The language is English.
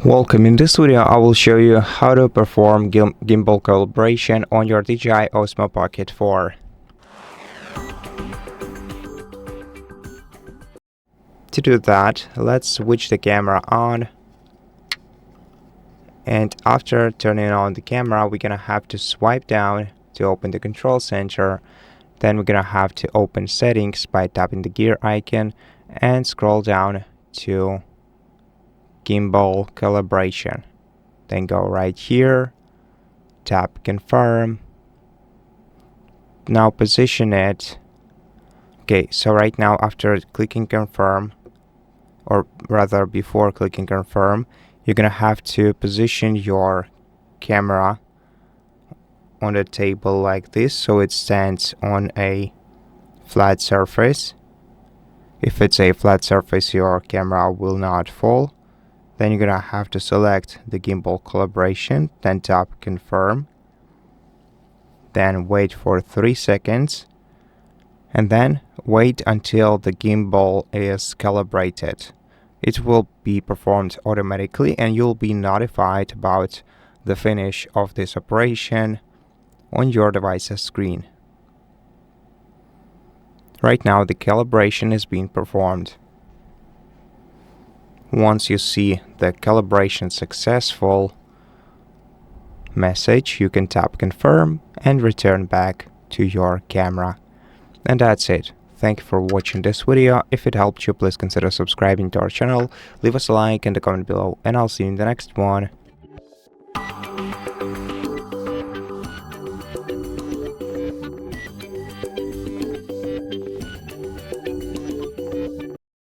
Welcome. In this video, I will show you how to perform gimbal calibration on your DJI Osmo Pocket 4. To do that, let's switch the camera on. And after turning on the camera, we're gonna have to swipe down to open the control center. Then we're gonna have to open settings by tapping the gear icon and scroll down to gimbal calibration. Then go right here, tap confirm. Now position it. Okay, so right now after clicking confirm, or rather before clicking confirm, you're gonna have to position your camera on the table like this so it stands on a flat surface. If it's a flat surface, your camera will not fall. Then you're gonna have to select the gimbal calibration, then tap confirm, then wait for 3 seconds, and then wait until the gimbal is calibrated. It will be performed automatically and you'll be notified about the finish of this operation on your device's screen. Right now the calibration is being performed. Once you see the calibration successful message, you can tap confirm and return back to your camera. And that's it. Thank you for watching this video. If it helped you, please consider subscribing to our channel, leave us a like and a comment below, and I'll see you in the next one.